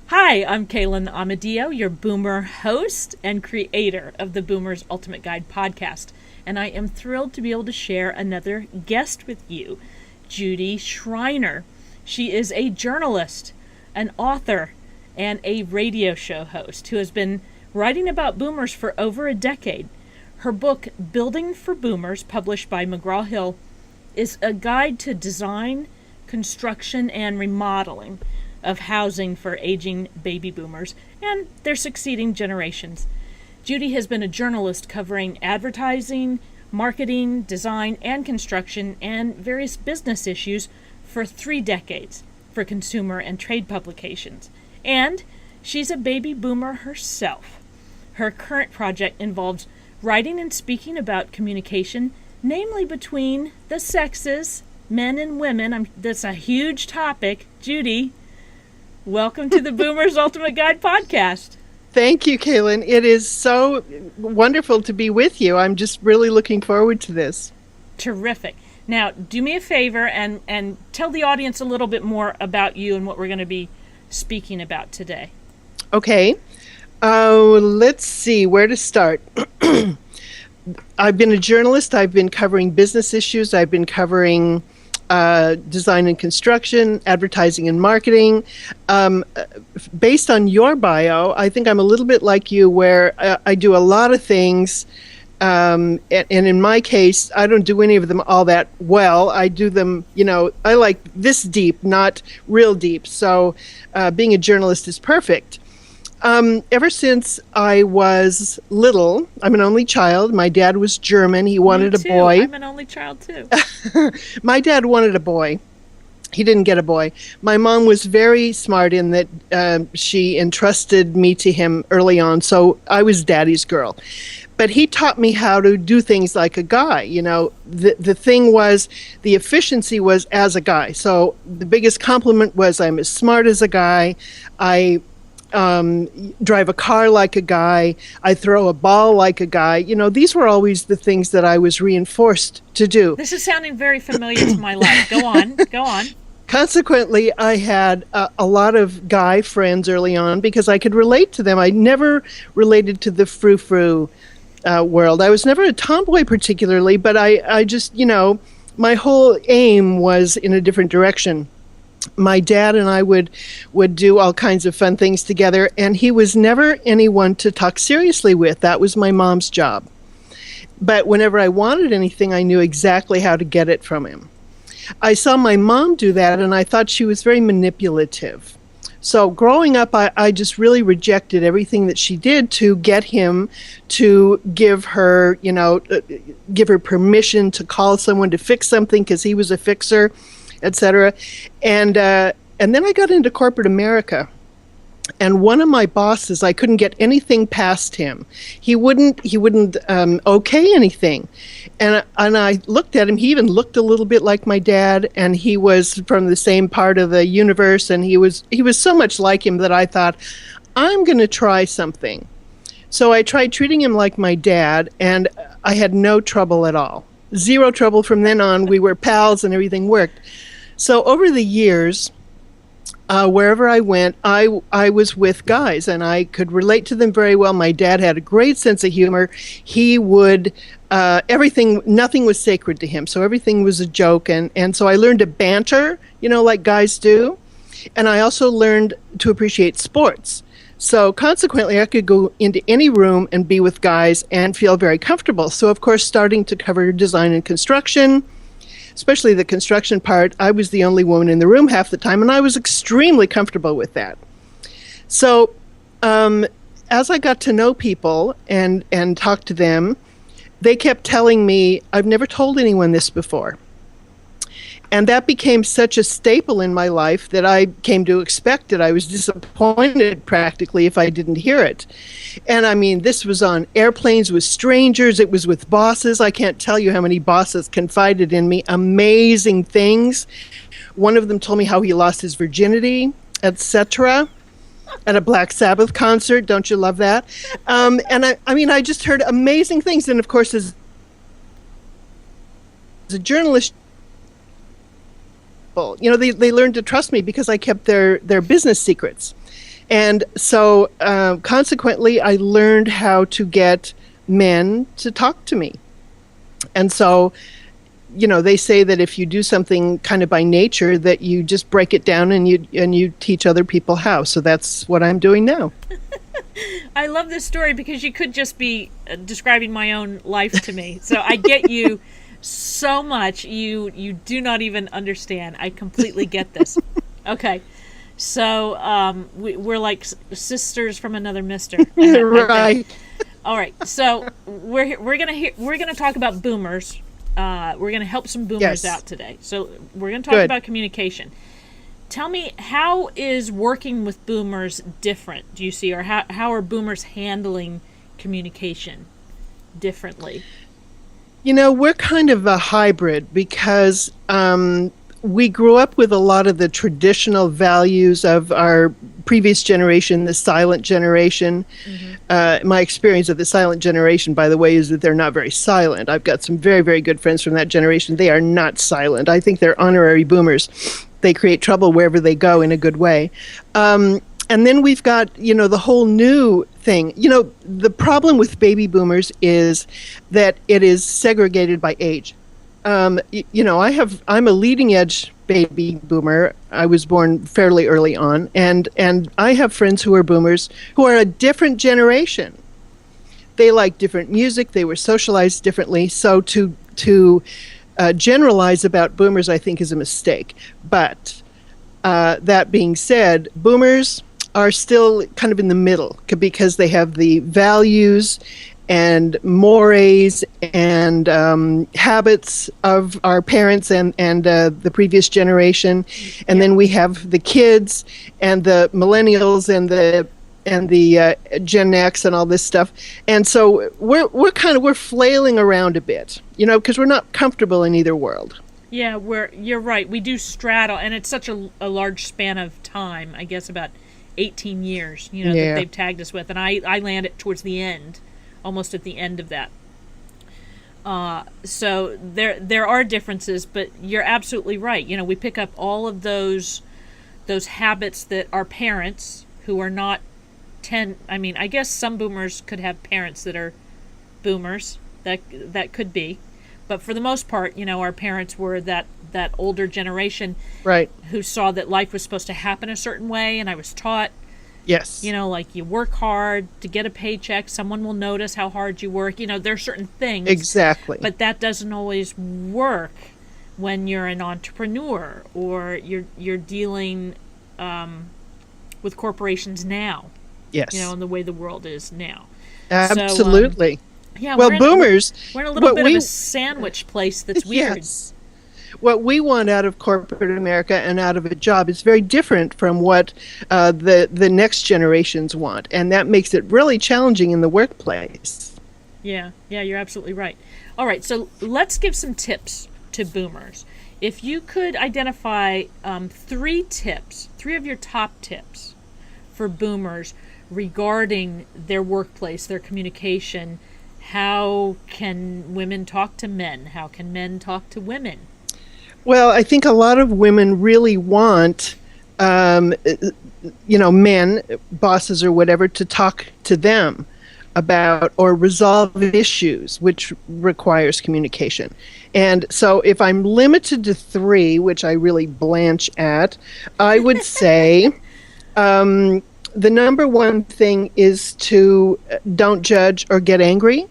Hi, I'm Kalynn Amadio, your Boomer host and creator of the Boomer's Ultimate Guide podcast, and I am thrilled to be able to share another guest with you, Judy Schriener. She is a journalist, an author, and a radio show host who has been writing about boomers for over a decade. Her book, Building for Boomers, published by McGraw-Hill, is a guide to design, construction, and remodeling of housing for aging baby boomers and their succeeding generations. Judy has been a journalist covering advertising, marketing, design, and construction, and various business issues for 3 decades for consumer and trade publications. And she's a baby boomer herself. Her current project involves writing and speaking about communication, namely between the sexes, men and women. That's a huge topic. Judy, welcome to the Boomer's Ultimate Guide podcast. Thank you, Kalynn. It is so wonderful to be with you. I'm just really looking forward to this. Terrific. Now, do me a favor and tell the audience a little bit more about you and what we're going to be speaking about today. Okay. Let's see where to start. I've been a journalist. I've been covering business issues. I've been covering design and construction, advertising and marketing. Based on your bio, I think I'm a little bit like you, where I do a lot of things. And in my case, I don't do any of them all that well. I do them, I like this deep, not real deep. So being a journalist is perfect. Ever since I was little, I'm an only child. My dad was German. He wanted a boy. I'm an only child too. My dad wanted a boy. He didn't get a boy. My mom was very smart in that she entrusted me to him early on, so I was daddy's girl. But he taught me how to do things like a guy. The thing was, the efficiency was as a guy. So the biggest compliment was, I'm as smart as a guy. I drive a car like a guy. I throw a ball like a guy. These were always the things that I was reinforced to do. This is sounding very familiar to my life. Go on. Consequently, I had a lot of guy friends early on because I could relate to them. I never related to the frou-frou world. I was never a tomboy particularly, but I just, my whole aim was in a different direction. My dad and I would do all kinds of fun things together, and he was never anyone to talk seriously with. That was my mom's job. But whenever I wanted anything, I knew exactly how to get it from him. I saw my mom do that, and I thought she was very manipulative. So growing up, I just really rejected everything that she did to get him to give her permission to call someone to fix something because he was a fixer, etc. And then I got into corporate America. And one of my bosses, I couldn't get anything past him. He wouldn't okay anything. And I looked at him. He even looked a little bit like my dad, and he was from the same part of the universe. And he was so much like him that I thought, I'm going to try something. So I tried treating him like my dad, and I had no trouble at all. Zero trouble from then on. We were pals, and everything worked. So over the years, wherever I went, I was with guys, and I could relate to them very well. My dad had a great sense of humor. He would, nothing was sacred to him, so everything was a joke. And so I learned to banter, like guys do. And I also learned to appreciate sports. So consequently, I could go into any room and be with guys and feel very comfortable. So, of course, starting to cover design and construction, especially the construction part, I was the only woman in the room half the time, and I was extremely comfortable with that. So as I got to know people and talk to them, they kept telling me, I've never told anyone this before. And that became such a staple in my life that I came to expect it. I was disappointed practically if I didn't hear it. And I mean, this was on airplanes with strangers. It was with bosses. I can't tell you how many bosses confided in me. Amazing things. One of them told me how he lost his virginity. etc. At a Black Sabbath concert. Don't you love that? And I just heard amazing things. And of course, as a journalist, they learned to trust me because I kept their business secrets. And so consequently, I learned how to get men to talk to me. And so, they say that if you do something kind of by nature, that you just break it down and you teach other people how. So that's what I'm doing now. I love this story because you could just be describing my own life to me. So I get you so much. You do not even understand. I completely get this. Okay. So we're like sisters from another mister. Right. All right. So we're gonna talk about boomers. We're gonna help some boomers out today. So we're gonna talk about communication. Tell me, how is working with boomers different? Do you see, or how are boomers handling communication differently? We're kind of a hybrid because we grew up with a lot of the traditional values of our previous generation, the silent generation. Mm-hmm. My experience of the silent generation, by the way, is that they're not very silent. I've got some very, very good friends from that generation. They are not silent. I think they're honorary boomers. They create trouble wherever they go in a good way. And then we've got, the whole new thing. The problem with baby boomers is that it is segregated by age. I'm a leading edge baby boomer. I was born fairly early on, and I have friends who are boomers who are a different generation. They like different music. They were socialized differently. So to generalize about boomers, I think, is a mistake. But that being said, boomers are still kind of in the middle because they have the values and mores and habits of our parents and the previous generation, and then we have the kids and the millennials and the Gen X and all this stuff, and so we're flailing around a bit, because we're not comfortable in either world. Yeah, you're right. We do straddle, and it's such a large span of time. I guess about 18 years, that they've tagged us with, and I landed towards the end. Almost at the end of that. So there are differences, but you're absolutely right. We pick up all of those habits that our parents, who are not I guess some boomers could have parents that are boomers. That could be. But for the most part, our parents were that older generation, right, who saw that life was supposed to happen a certain way, and I was taught, yes, like you work hard to get a paycheck, someone will notice how hard you work. There are certain things. Exactly. But that doesn't always work when you're an entrepreneur or you're dealing with corporations now. Yes. And the way the world is now. Absolutely. So, well, boomers. We're in a little bit of a sandwich place that's weird. Yes. What we want out of corporate America and out of a job is very different from what the next generations want, and that makes it really challenging in the workplace. Yeah, you're absolutely right. All right, so let's give some tips to boomers. If you could identify three of your top tips for boomers regarding their workplace, their communication, how can women talk to men? How can men talk to women? Well, I think a lot of women really want, men, bosses or whatever, to talk to them about or resolve issues, which requires communication. And so if I'm limited to three, which I really blanch at, I would say the number one thing is to don't judge or get angry.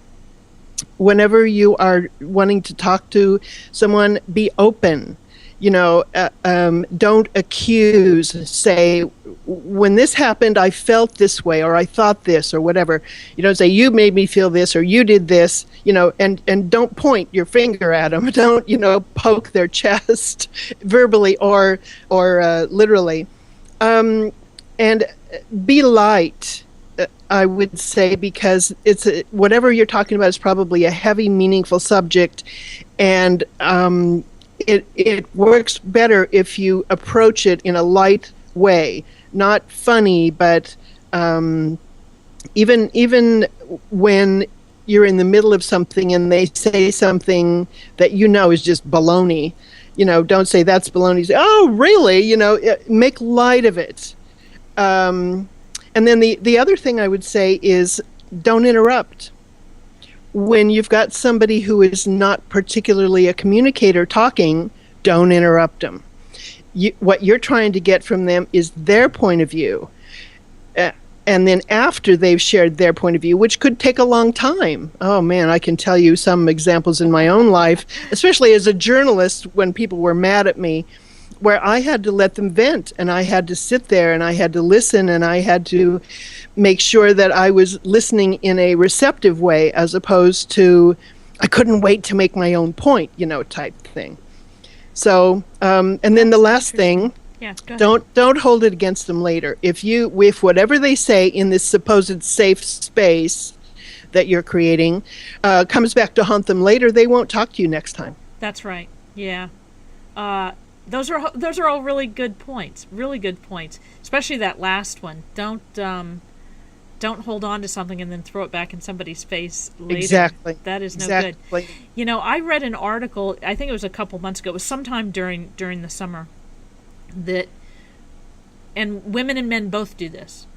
Whenever you are wanting to talk to someone, be open. Don't accuse. Say, when this happened, I felt this way, or I thought this, or whatever. You don't say, you made me feel this, or you did this, and don't point your finger at them. Don't, poke their chest verbally or literally. And be light. I would say, because whatever you're talking about is probably a heavy, meaningful subject, and it works better if you approach it in a light, way, not funny, but even when you're in the middle of something and they say something that is just baloney, don't say that's baloney. Say, oh, really? Make light of it. And then the other thing I would say is don't interrupt. When you've got somebody who is not particularly a communicator talking, don't interrupt them. What you're trying to get from them is their point of view. And then after they've shared their point of view, which could take a long time. Oh, man, I can tell you some examples in my own life, especially as a journalist when people were mad at me, where I had to let them vent, and I had to sit there, and I had to listen, and I had to make sure that I was listening in a receptive way, as opposed to I couldn't wait to make my own point, type thing. So, and then the last thing, don't hold it against them later. If whatever they say in this supposed safe space that you're creating comes back to haunt them later, they won't talk to you next time. That's right. Yeah. Those are all really good points. Really good points. Especially that last one. Don't hold on to something and then throw it back in somebody's face later. Exactly. That is no good. I read an article, I think it was a couple months ago, it was sometime during the summer, and women and men both do this,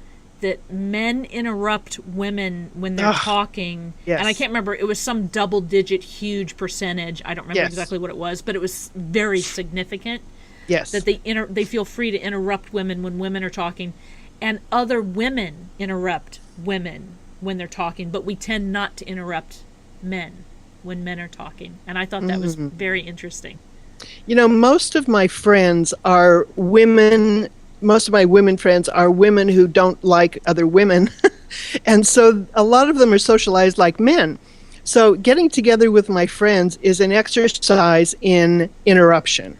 that men interrupt women when they're talking. Yes. And I can't remember, it was some double-digit huge percentage. I don't remember exactly what it was, but it was very significant. Yes. That they feel free to interrupt women when women are talking. And other women interrupt women when they're talking, but we tend not to interrupt men when men are talking. And I thought that was very interesting. Most of my friends are women. Most of my women friends are women who don't like other women. And so a lot of them are socialized like men. So getting together with my friends is an exercise in interruption.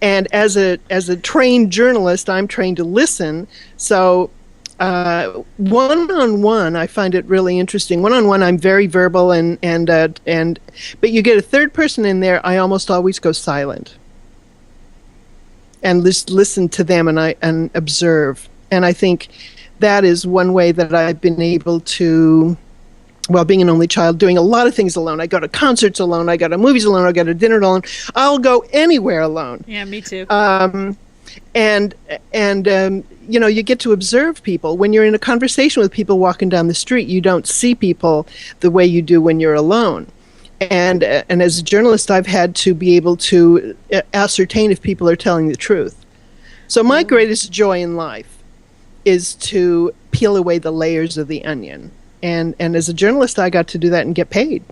And as a trained journalist, I'm trained to listen. So one-on-one, I find it really interesting. One-on-one, I'm very verbal, but you get a third person in there, I almost always go silent and listen to them and observe. And I think that is one way that I've been able to. Well, being an only child, doing a lot of things alone. I go to concerts alone. I go to movies alone. I go to dinner alone. I'll go anywhere alone. Yeah, me too. You get to observe people. When you're in a conversation with people walking down the street, you don't see people the way you do when you're alone. And as a journalist, I've had to be able to ascertain if people are telling the truth. So my greatest joy in life is to peel away the layers of the onion. And as a journalist, I got to do that and get paid.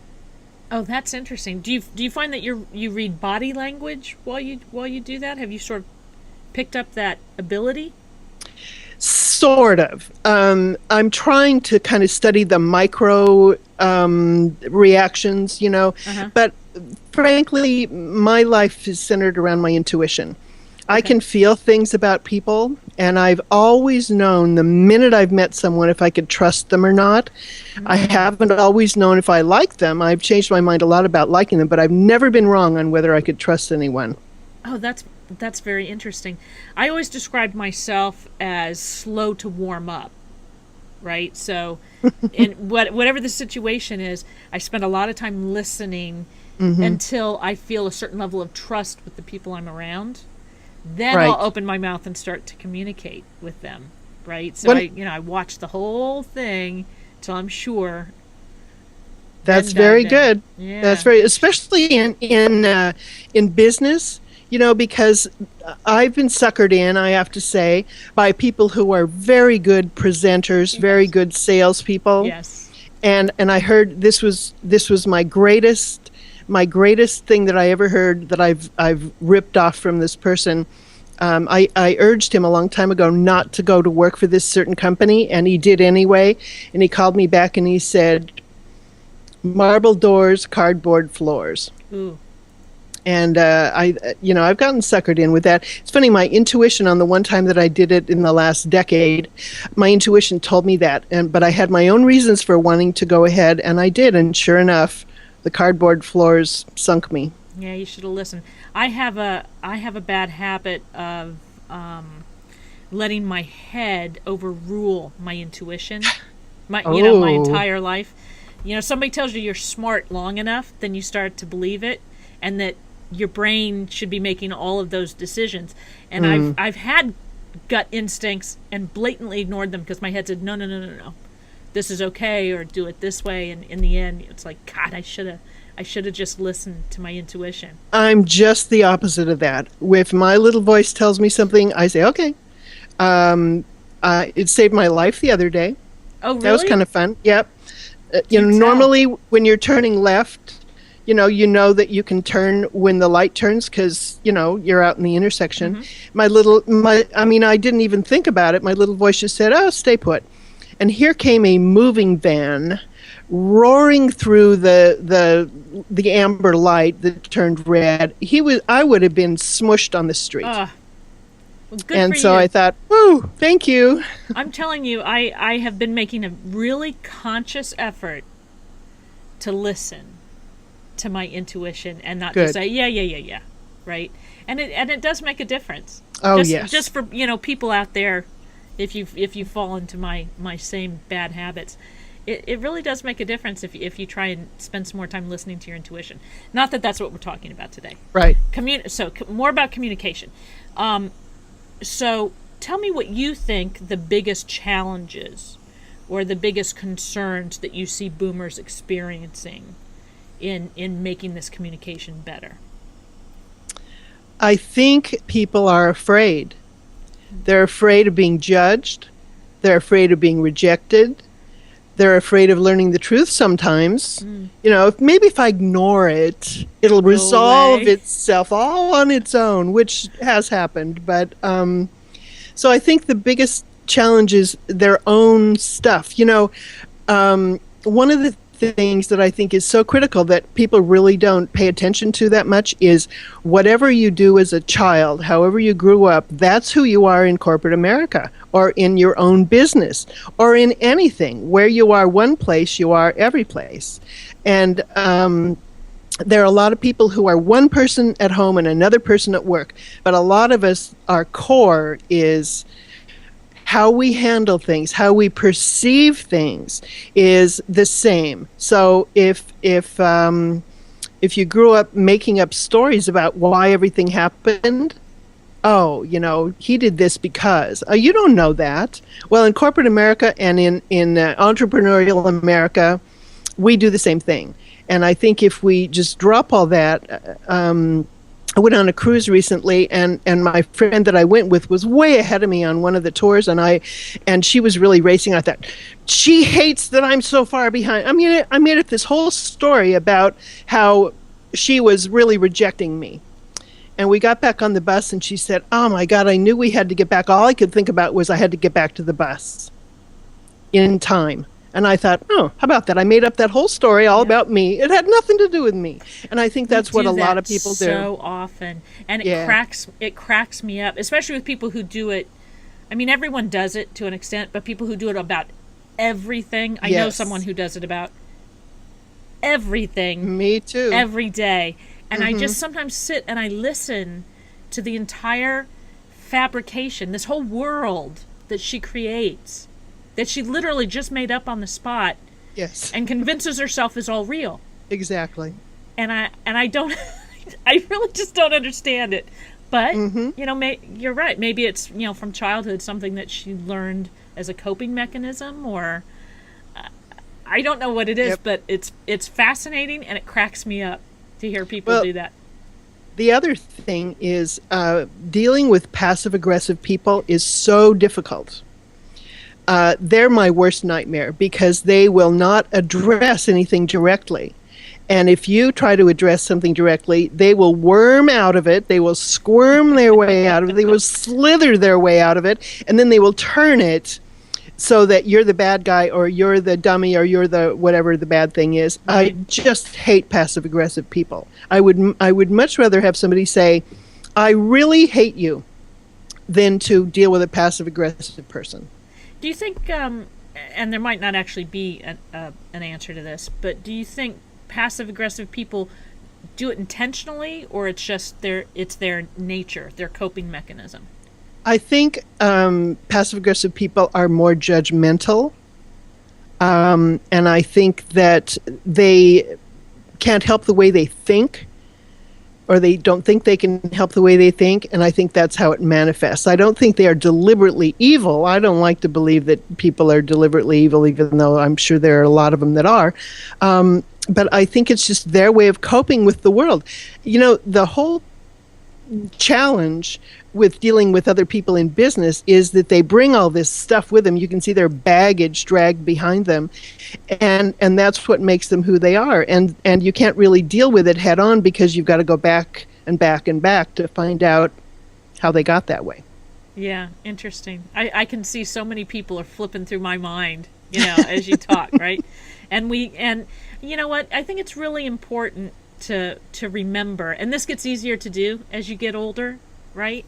Oh, that's interesting. Do you find that you read body language while you do that? Have you sort of picked up that ability? Sort of. I'm trying to kind of study the micro reactions, But frankly, my life is centered around my intuition. I can feel things about people, and I've always known the minute I've met someone if I could trust them or not. I haven't always known if I like them. I've changed my mind a lot about liking them, but I've never been wrong on whether I could trust anyone. Oh, that's very interesting. I always described myself as slow to warm up, right? So in whatever the situation is, I spend a lot of time listening until I feel a certain level of trust with the people I'm around. Then I'll open my mouth and start to communicate with them, right? So I watch the whole thing till I'm sure. That's very good. Yeah. That's especially in business, because I've been suckered in, I have to say, by people who are very good presenters, very good salespeople. Yes. And I heard this was my greatest thing that I ever heard that I've ripped off from this person. I urged him a long time ago not to go to work for this certain company, and he did anyway. And he called me back and he said, "Marble doors, cardboard floors." Ooh. And I've gotten suckered in with that. It's funny, my intuition on the one time that I did it in the last decade, my intuition told me that, but I had my own reasons for wanting to go ahead, and I did. And sure enough, the cardboard floors sunk me. Yeah, you should have listened. I have a bad habit of letting my head overrule my intuition, my Oh. my entire life. Somebody tells you you're smart long enough, then you start to believe it, and that your brain should be making all of those decisions. And I've had gut instincts and blatantly ignored them because my head said no, this is okay, or do it this way. And in the end, it's like, God, I should have just listened to my intuition. I'm just the opposite of that. If my little voice tells me something, I say, okay. It saved my life the other day. Oh, really? That was kind of fun. Yep. Can Normally when you're turning left, you know that you can turn when the light turns because, you're out in the intersection. I didn't even think about it. My little voice just said, oh, stay put. And here came a moving van roaring through the amber light that turned red. I would have been smushed on the street. Well, good and for so you. I thought, woo, thank you. I'm telling you, I have been making a really conscious effort to listen to my intuition and not Good. to say, yeah, right? And it does make a difference. Oh, just, yes. Just for, people out there, if you fall into my same bad habits, it really does make a difference if you try and spend some more time listening to your intuition. Not that that's what we're talking about today. Right. More about communication. So tell me what you think the biggest challenges or the biggest concerns that you see boomers experiencing in making this communication better. I think people are afraid. They're afraid of being judged. They're afraid of being rejected. They're afraid of learning the truth sometimes. Maybe if I ignore it, it'll resolve itself all on its own, which has happened. But so I think the biggest challenge is their own stuff. One of the things that I think is so critical that people really don't pay attention to that much is whatever you do as a child, however you grew up, that's who you are in corporate America or in your own business or in anything. Where you are one place, you are every place. And there are a lot of people who are one person at home and another person at work. But a lot of us, our core is how we handle things, how we perceive things is the same. So if you grew up making up stories about why everything happened, he did this because. You don't know that. Well, in corporate America and in entrepreneurial America, we do the same thing. And I think if we just drop all that, I went on a cruise recently, and my friend that I went with was way ahead of me on one of the tours, and she was really racing. I thought, she hates that I'm so far behind. I made up this whole story about how she was really rejecting me. And we got back on the bus, and she said, oh my God, I knew we had to get back. All I could think about was I had to get back to the bus in time. And I thought, how about that? I made up that whole story all about me. It had nothing to do with me. And I think that's what a lot of people do. So often. And it cracks me up, especially with people who do it. I mean, everyone does it to an extent, but people who do it about everything. I know someone who does it about everything. Me too. Every day. And I just sometimes sit and I listen to the entire fabrication, this whole world that she creates, that she literally just made up on the spot. Yes. And convinces herself is all real. Exactly. And I don't, I really just don't understand it. But, you're right. Maybe it's, from childhood, something that she learned as a coping mechanism, or I don't know what it is, but it's fascinating, and it cracks me up to hear people do that. The other thing is dealing with passive-aggressive people is so difficult. They're my worst nightmare because they will not address anything directly. And if you try to address something directly, they will worm out of it. They will squirm their way out of it. They will slither their way out of it. And then they will turn it so that you're the bad guy, or you're the dummy, or you're the whatever the bad thing is. I just hate passive-aggressive people. I would much rather have somebody say, I really hate you, than to deal with a passive-aggressive person. Do you think, and there might not actually be an answer to this, but do you think passive-aggressive people do it intentionally, or it's just their nature, their coping mechanism? I think passive-aggressive people are more judgmental, and I think that they can't help the way they think, or they don't think they can help the way they think, and I think that's how it manifests. I don't think they are deliberately evil. I don't like to believe that people are deliberately evil, even though I'm sure there are a lot of them that are. But I think it's just their way of coping with the world. You know, the whole challenge with dealing with other people in business is that they bring all this stuff with them. You can see their baggage dragged behind them, and that's what makes them who they are. And you can't really deal with it head on, because you've got to go back and back and back to find out how they got that way. Yeah, interesting. I can see so many people are flipping through my mind, as you talk, right? And you know what? I think it's really important to remember, and this gets easier to do as you get older, right?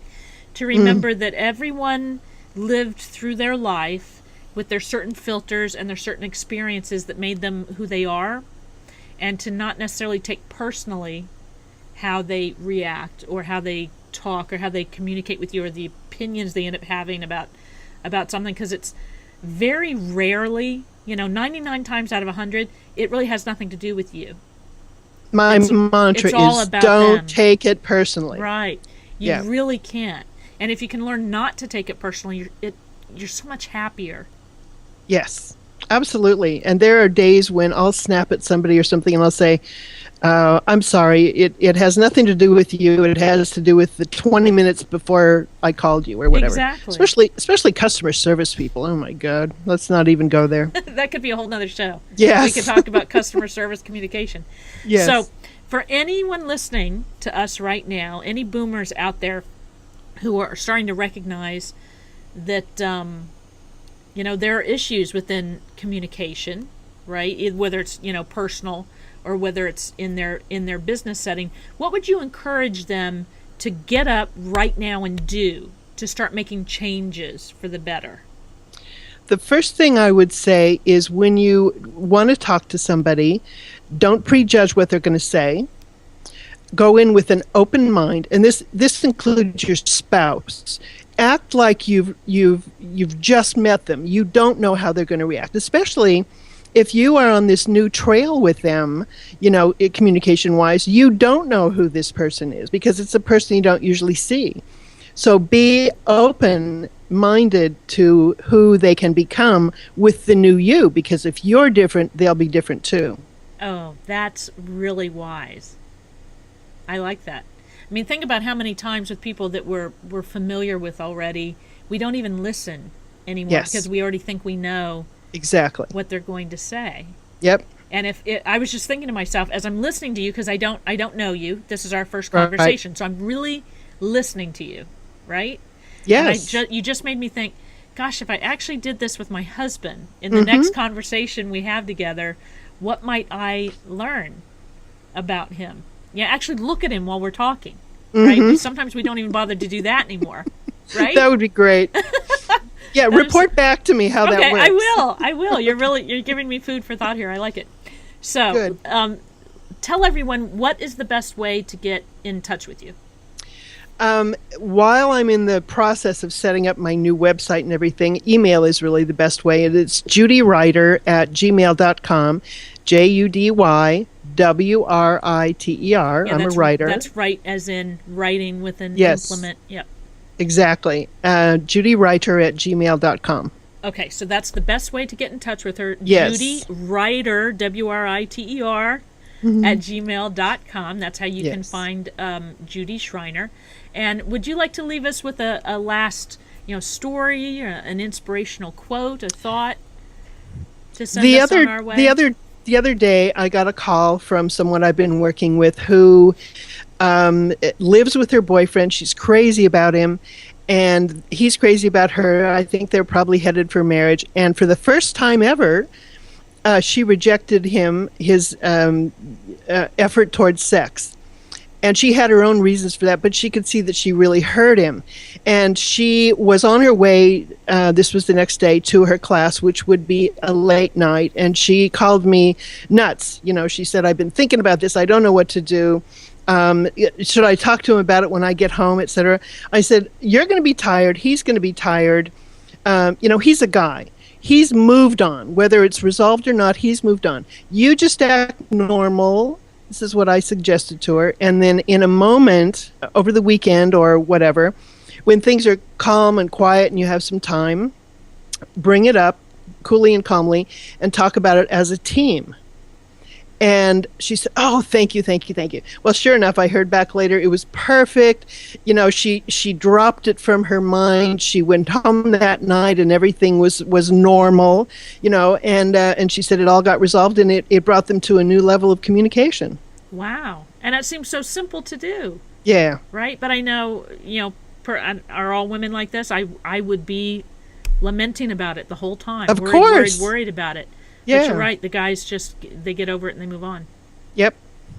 To remember that everyone lived through their life with their certain filters and their certain experiences that made them who they are, and to not necessarily take personally how they react or how they talk or how they communicate with you or the opinions they end up having about something, because it's very rarely, 99 times out of 100, it really has nothing to do with you. My mantra is don't take it personally. Right. You really can't. And if you can learn not to take it personally, you're so much happier. Yes, absolutely. And there are days when I'll snap at somebody or something and I'll say, I'm sorry, it has nothing to do with you. It has to do with the 20 minutes before I called you or whatever. Exactly. Especially customer service people. Oh my God, let's not even go there. That could be a whole nother show. Yes. We could talk about customer service communication. Yes. So for anyone listening to us right now, any boomers out there who are starting to recognize that, there are issues within communication, right? Whether it's, personal or whether it's in their business setting, what would you encourage them to get up right now and do to start making changes for the better? The first thing I would say is, when you want to talk to somebody, don't prejudge what they're going to say. Go in with an open mind, and this includes your spouse. Act like you've just met them. You don't know how they're going to react, especially if you are on this new trail with them, communication-wise. You don't know who this person is, because it's a person you don't usually see. So be open-minded to who they can become with the new you, because if you're different, they'll be different too. Oh, that's really wise. I like that. I mean, think about how many times with people that we're familiar with already, we don't even listen anymore, because we already think we know exactly what they're going to say. Yep. And I was just thinking to myself as I'm listening to you, because I don't know you. This is our first conversation, so I'm really listening to you, right? Yes. And you just made me think, gosh, if I actually did this with my husband in the next conversation we have together, what might I learn about him? Yeah, actually look at him while we're talking, right? Sometimes we don't even bother to do that anymore, right? That would be great. Yeah, report back to me how that works. I will. You're giving me food for thought here. I like it. So, tell everyone, what is the best way to get in touch with you? While I'm in the process of setting up my new website and everything, email is really the best way. It's judywriter@gmail.com, JUDYWRITER. I'm a writer. That's right, as in writing with an implement. Yep. Exactly. judywriter@gmail.com. Okay, so that's the best way to get in touch with her. Yes. Judy Writer, WRITER, at gmail.com. That's how you can find Judy Schriener. And would you like to leave us with a last story, an inspirational quote, a thought to send us on our way? The other day, I got a call from someone I've been working with who lives with her boyfriend. She's crazy about him, and he's crazy about her. I think they're probably headed for marriage. And for the first time ever, she rejected his effort towards sex. And she had her own reasons for that, but she could see that she really hurt him. And she was on her way, this was the next day, to her class, which would be a late night. And she called me nuts. She said, I've been thinking about this. I don't know what to do. Should I talk to him about it when I get home, etc.? I said, you're going to be tired. He's going to be tired. He's a guy. He's moved on. Whether it's resolved or not, he's moved on. You just act normal. This is what I suggested to her. And then in a moment, over the weekend or whatever, when things are calm and quiet and you have some time, bring it up coolly and calmly and talk about it as a team. And she said, oh, thank you. Well, sure enough, I heard back later. It was perfect. She dropped it from her mind. She went home that night and everything was normal, and she said it all got resolved and it brought them to a new level of communication. Wow. And that seems so simple to do. Yeah. Right? But I know, are all women like this? I would be lamenting about it the whole time. Of course. Worried about it. Yeah. But you're right. The guys they get over it and they move on. Yep.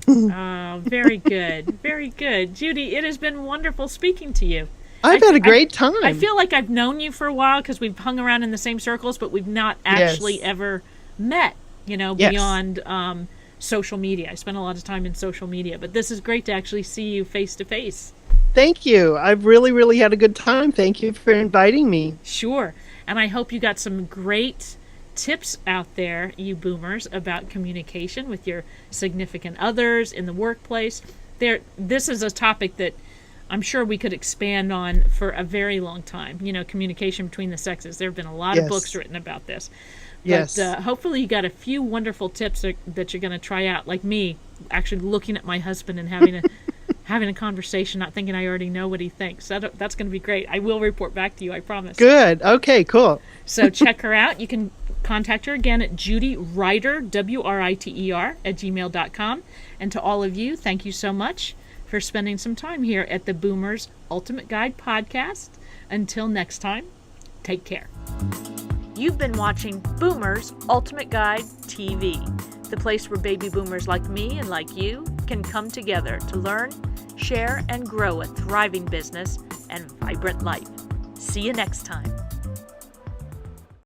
Oh, very good. Very good. Judy, it has been wonderful speaking to you. I've had a great time. I feel like I've known you for a while because we've hung around in the same circles, but we've not actually ever met, beyond social media. I spent a lot of time in social media, but this is great to actually see you face to face. Thank you. I've really, really had a good time. Thank you for inviting me. Sure. And I hope you got some great tips out there, you boomers, about communication with your significant others in the workplace. This is a topic that I'm sure we could expand on for a very long time. Communication between the sexes. There have been a lot of books written about this. But hopefully you got a few wonderful tips that you're going to try out, like me, actually looking at my husband and having a conversation, not thinking I already know what he thinks. That's going to be great. I will report back to you, I promise. Good. Okay, cool. So check her out. You can contact her again at judywriter, WRITER, @gmail.com. And to all of you, thank you so much for spending some time here at the Boomers Ultimate Guide podcast. Until next time, take care. You've been watching Boomers Ultimate Guide TV, the place where baby boomers like me and like you can come together to learn, share, and grow a thriving business and vibrant life. See you next time.